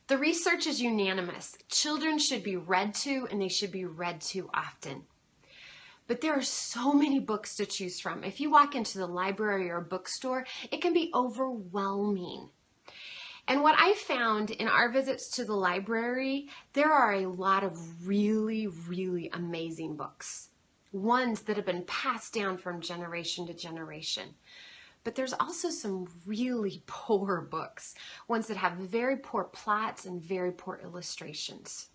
The research is unanimous. Children should be read to, and they should be read to often. But there are so many books to choose from. If you walk into the library or bookstore, it can be overwhelming. And what I found in our visits to the library, there are a lot of really, really amazing books. Ones that have been passed down from generation to generation. But there's also some really poor books, ones that have very poor plots and very poor illustrations.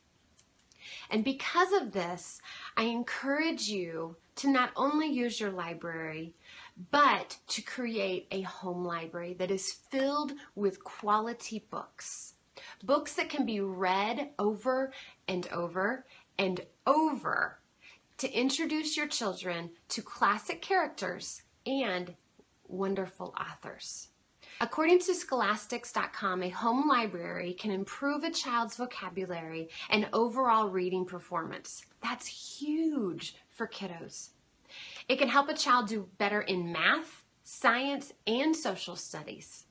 And because of this, I encourage you to not only use your library, but to create a home library that is filled with quality books. Books that can be read over and over and over to introduce your children to classic characters and wonderful authors. According to scholastics.com, a home library can improve a child's vocabulary and overall reading performance. That's huge for kiddos. It can help a child do better in math, science, and social studies.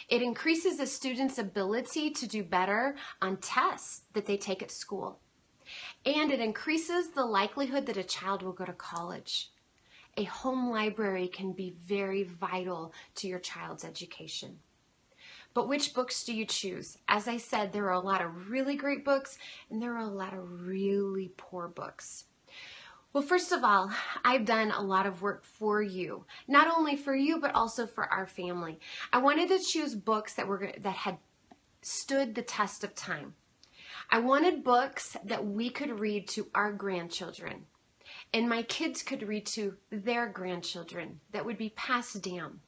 It increases a student's ability to do better on tests that they take at school. And it increases the likelihood that a child will go to college. A home library can be very vital to your child's education. But which books do you choose? As I said, there are a lot of really great books and there are a lot of really poor books. Well, first of all, I've done a lot of work for you, not only for you, but also for our family. I wanted to choose books that had stood the test of time. I wanted books that we could read to our grandchildren. And my kids could read to their grandchildren that would be passed down.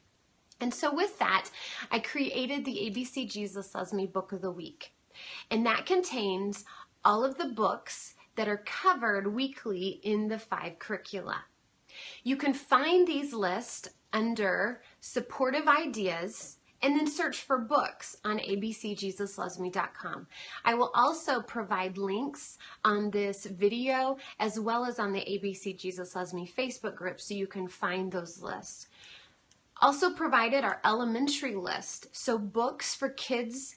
And so with that, I created the ABC Jesus Loves Me Book of the Week. And that contains all of the books that are covered weekly in the 5 curricula. You can find these lists under Supportive Ideas and then search for books on ABCJesusLovesMe.com. I will also provide links on this video as well as on the ABC Jesus Loves Me Facebook group so you can find those lists. Also provided our elementary list, so books for kids,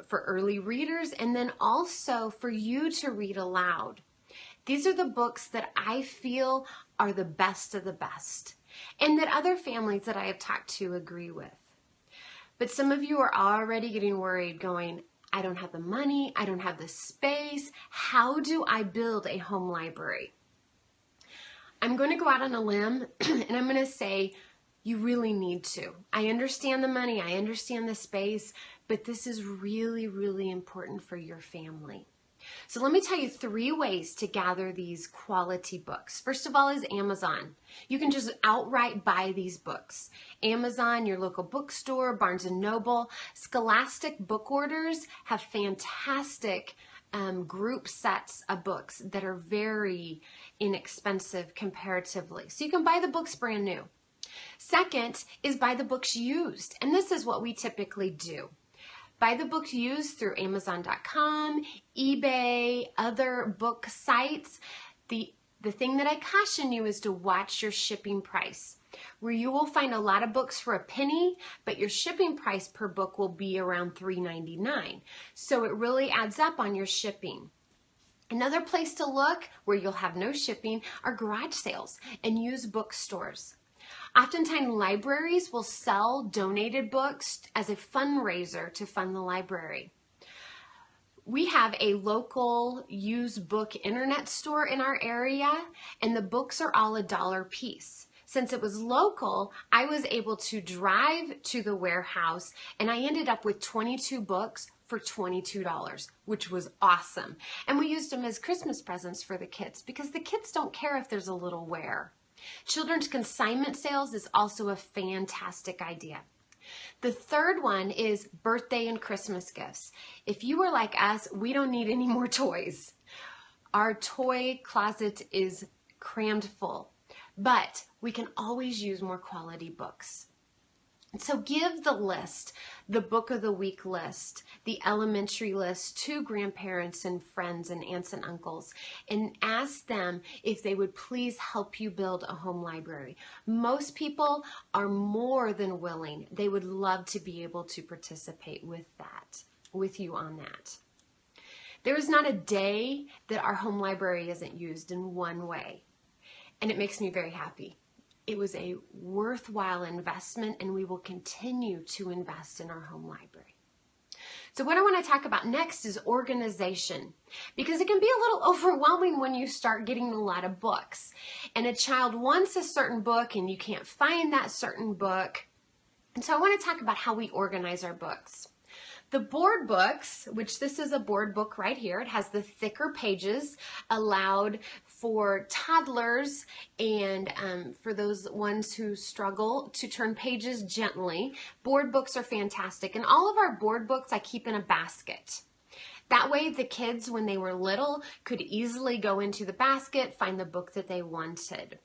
for early readers, and then also for you to read aloud. These are the books that I feel are the best of the best and that other families that I have talked to agree with. But some of you are already getting worried going, I don't have the money, I don't have the space. How do I build a home library? I'm going to go out on a limb and I'm going to say you really need to. I understand the money, I understand the space, but this is really, really important for your family. So let me tell you 3 ways to gather these quality books. First of all is Amazon. You can just outright buy these books. Amazon, your local bookstore, Barnes & Noble. Scholastic book orders have fantastic group sets of books that are very inexpensive comparatively. So you can buy the books brand new. Second is buy the books used, and this is what we typically do. Buy the books used through Amazon.com, eBay, other book sites. The thing that I caution you is to watch your shipping price, where you will find a lot of books for a penny, but your shipping price per book will be around $3.99. So it really adds up on your shipping. Another place to look where you'll have no shipping are garage sales and used bookstores. Oftentimes libraries will sell donated books as a fundraiser to fund the library. We have a local used book internet store in our area, and the books are all $1 a piece. Since it was local, I was able to drive to the warehouse and I ended up with 22 books for $22, which was awesome. And we used them as Christmas presents for the kids because the kids don't care if there's a little wear. Children's consignment sales is also a fantastic idea. The third one is birthday and Christmas gifts. If you are like us, we don't need any more toys. Our toy closet is crammed full, but we can always use more quality books. So give the list, the book of the week list, the elementary list to grandparents and friends and aunts and uncles and ask them if they would please help you build a home library. Most people are more than willing. They would love to be able to participate with that. with you on that. There is not a day that our home library isn't used in one way, and it makes me very happy. It was a worthwhile investment, and we will continue to invest in our home library. So what I want to talk about next is organization, because it can be a little overwhelming when you start getting a lot of books, and a child wants a certain book and you can't find that certain book. And so I want to talk about how we organize our books. The board books, which this is a board book right here, it has the thicker pages allowed for toddlers and for those ones who struggle to turn pages gently. Board books are fantastic, and all of our board books I keep in a basket. That way the kids, when they were little, could easily go into the basket, find the book that they wanted.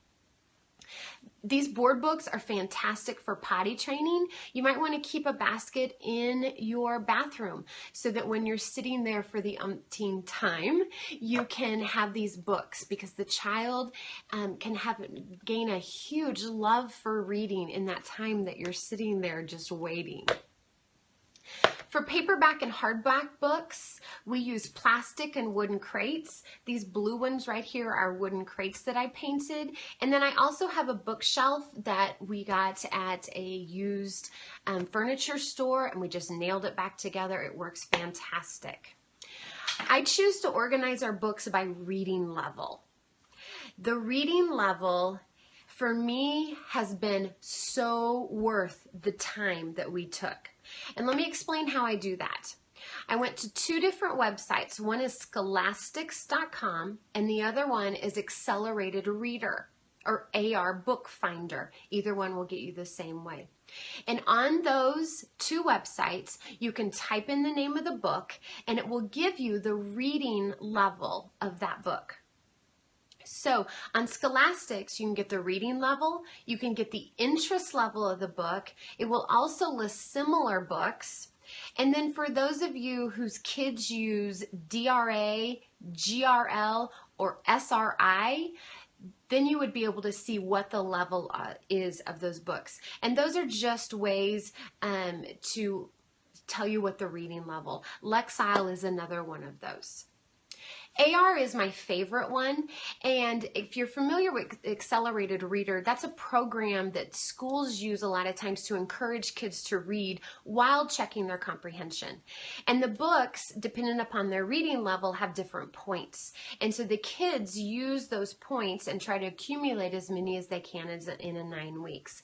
These board books are fantastic for potty training. You might want to keep a basket in your bathroom so that when you're sitting there for the umpteenth time, you can have these books, because the child can gain a huge love for reading in that time that you're sitting there just waiting. For paperback and hardback books, we use plastic and wooden crates. These blue ones right here are wooden crates that I painted. And then I also have a bookshelf that we got at a used furniture store, and we just nailed it back together. It works fantastic. I choose to organize our books by reading level. The reading level for me has been so worth the time that we took. And let me explain how I do that. I went to two different websites. One is scholastics.com and the other one is Accelerated Reader or AR Book Finder. Either one will get you the same way. And on those two websites, you can type in the name of the book and it will give you the reading level of that book. So on Scholastics, you can get the reading level, you can get the interest level of the book. It will also list similar books. And then for those of you whose kids use DRA, GRL, or SRI, then you would be able to see what the level is of those books. And those are just ways to tell you what the reading level. Lexile is another one of those. AR is my favorite one, and if you're familiar with Accelerated Reader, that's a program that schools use a lot of times to encourage kids to read while checking their comprehension. And the books, depending upon their reading level, have different points. And so the kids use those points and try to accumulate as many as they can in a 9 weeks.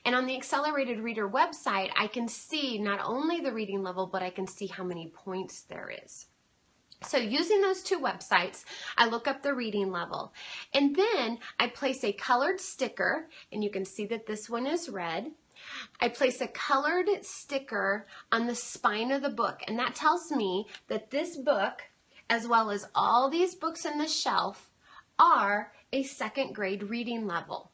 And on the Accelerated Reader website, I can see not only the reading level, but I can see how many points there is. So using those two websites, I look up the reading level, and then I place a colored sticker, and you can see that this one is red. I place a colored sticker on the spine of the book, and that tells me that this book, as well as all these books in the shelf, are a second grade reading level.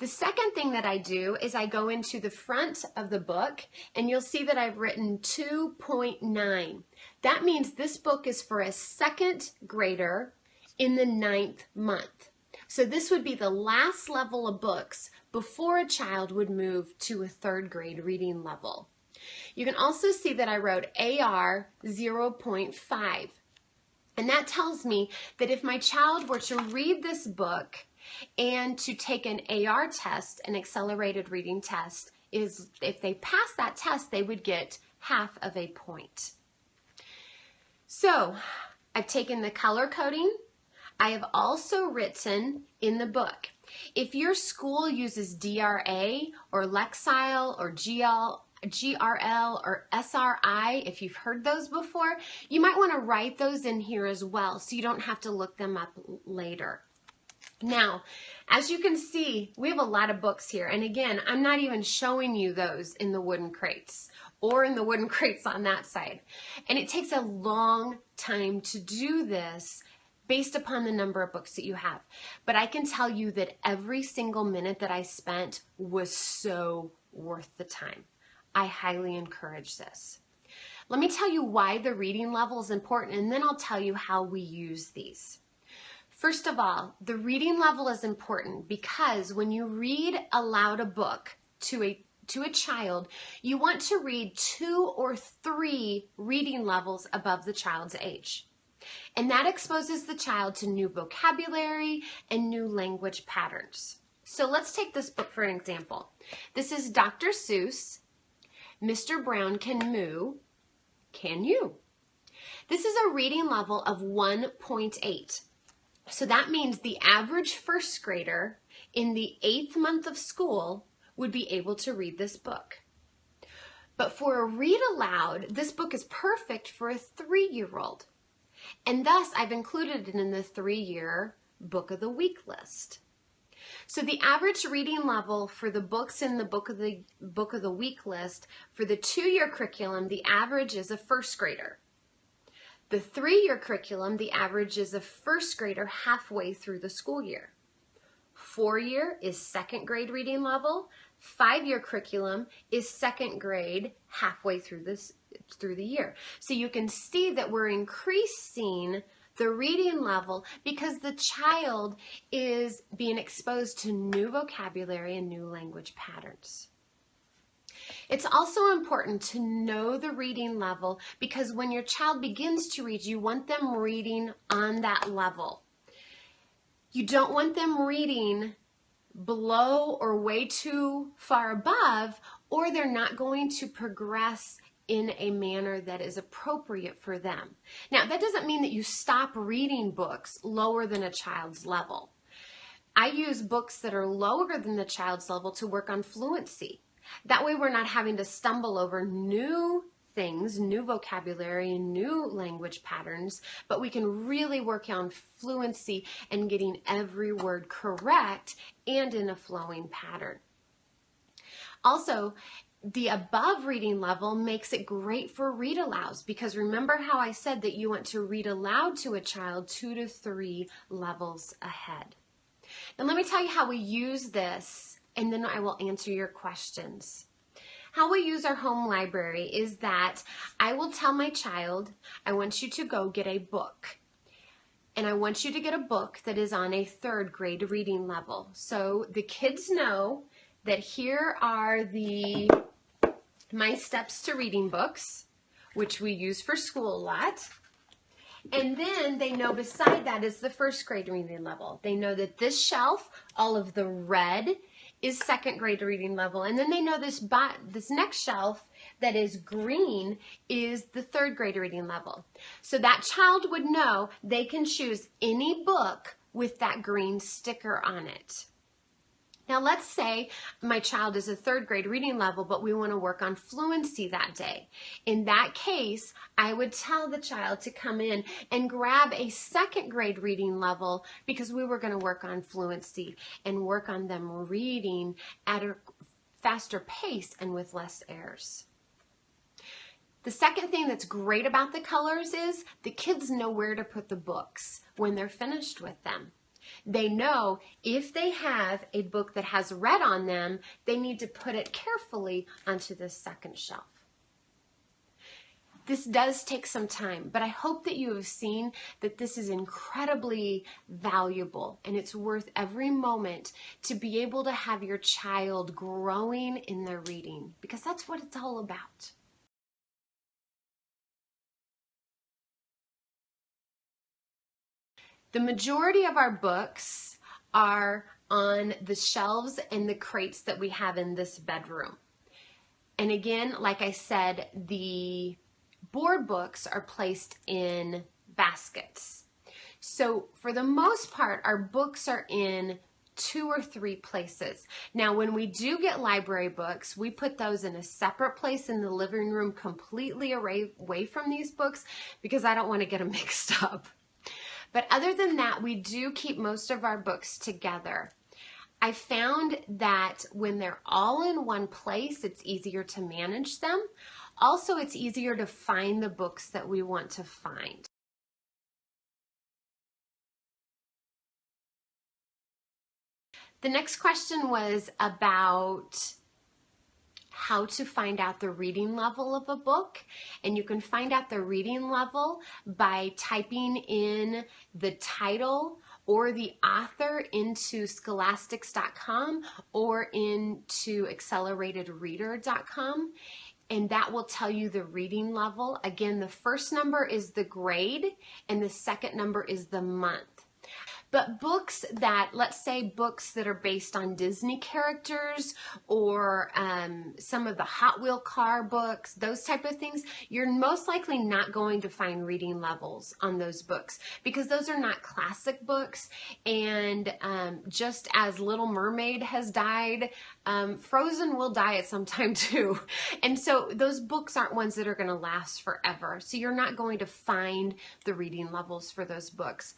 The second thing that I do is I go into the front of the book, and you'll see that I've written 2.9. That means this book is for a second grader in the 9th month. So this would be the last level of books before a child would move to a 3rd grade reading level. You can also see that I wrote AR 0.5. And that tells me that if my child were to read this book and to take an AR test, an accelerated reading test, if they pass that test, they would get half of a point. So I've taken the color coding. I have also written in the book. If your school uses DRA or Lexile or GRL or SRI, if you've heard those before, you might want to write those in here as well so you don't have to look them up later. Now, as you can see, we have a lot of books here. And again, I'm not even showing you those in the wooden crates or in the wooden crates on that side. And it takes a long time to do this based upon the number of books that you have. But I can tell you that every single minute that I spent was so worth the time. I highly encourage this. Let me tell you why the reading level is important, and then I'll tell you how we use these. First of all, the reading level is important because when you read aloud a book to a to a child, you want to read 2 or 3 reading levels above the child's age. And that exposes the child to new vocabulary and new language patterns. So let's take this book for an example. This is Dr. Seuss, Mr. Brown Can Moo, Can You? This is a reading level of 1.8. So that means the average first grader in the 8th month of school would be able to read this book. But for a read aloud, this book is perfect for a 3-year-old. And thus, I've included it in the 3-year Book of the Week list. So the average reading level for the books in the Book of the Week list for the 2-year curriculum, the average is a first grader. The 3-year curriculum, the average is a first grader halfway through the school year. 4-year is 2nd grade reading level. 5-year curriculum is 2nd grade halfway through the year. So you can see that we're increasing the reading level because the child is being exposed to new vocabulary and new language patterns. It's also important to know the reading level because when your child begins to read, you want them reading on that level. You don't want them reading below or way too far above, or they're not going to progress in a manner that is appropriate for them. Now, that doesn't mean that you stop reading books lower than a child's level. I use books that are lower than the child's level to work on fluency. That way we're not having to stumble over new things, new vocabulary, new language patterns, but we can really work on fluency and getting every word correct and in a flowing pattern. Also, the above reading level makes it great for read alouds because remember how I said that you want to read aloud to a child 2 to 3 levels ahead. Now let me tell you how we use this and then I will answer your questions. How we use our home library is that I will tell my child, I want you to go get a book. And I want you to get a book that is on a 3rd grade reading level. So the kids know that here are my steps to reading books, which we use for school a lot. And then they know beside that is the 1st grade reading level. They know that this shelf, all of the red, is 2nd grade reading level. And then they know this next shelf that is green is the 3rd grade reading level. So that child would know they can choose any book with that green sticker on it. Now let's say my child is a 3rd grade reading level, but we want to work on fluency that day. In that case, I would tell the child to come in and grab a 2nd grade reading level because we were going to work on fluency and work on them reading at a faster pace and with less errors. The second thing that's great about the colors is the kids know where to put the books when they're finished with them. They know if they have a book that has red on them, they need to put it carefully onto the 2nd shelf. This does take some time, but I hope that you have seen that this is incredibly valuable and it's worth every moment to be able to have your child growing in their reading because that's what it's all about. The majority of our books are on the shelves and the crates that we have in this bedroom. And again, like I said, the board books are placed in baskets. So for the most part, our books are in 2 or 3 places. Now, when we do get library books, we put those in a separate place in the living room, completely away from these books because I don't want to get them mixed up. But other than that, we do keep most of our books together. I found that when they're all in one place, it's easier to manage them. Also, it's easier to find the books that we want to find. The next question was about how to find out the reading level of a book, and you can find out the reading level by typing in the title or the author into scholastics.com or into acceleratedreader.com. And that will tell you the reading level. Again, the first number is the grade and the second number is the month. But books that, let's say books that are based on Disney characters or some of the Hot Wheel car books, those type of things, you're most likely not going to find reading levels on those books because those are not classic books. And just as Little Mermaid has died, Frozen will die at some time too. And so those books aren't ones that are going to last forever. So you're not going to find the reading levels for those books.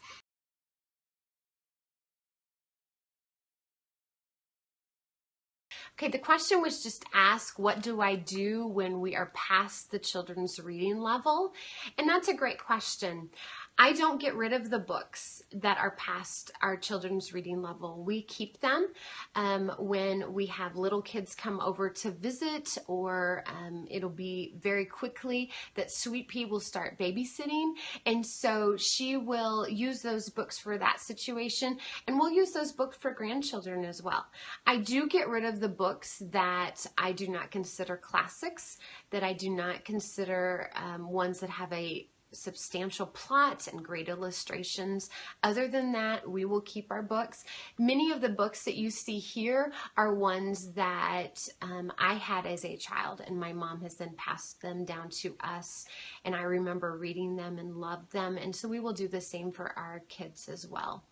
Okay, the question was just asked, what do I do when we are past the children's reading level? And that's a great question. I don't get rid of the books that are past our children's reading level. We keep them when we have little kids come over to visit, or it'll be very quickly that Sweet Pea will start babysitting. And so she will use those books for that situation, and we'll use those books for grandchildren as well. I do get rid of the books that I do not consider classics, that I do not consider ones that have a substantial plot and great illustrations. Other than that, we will keep our books. Many of the books that you see here are ones that I had as a child, and my mom has then passed them down to us, and I remember reading them and loved them, and so we will do the same for our kids as well.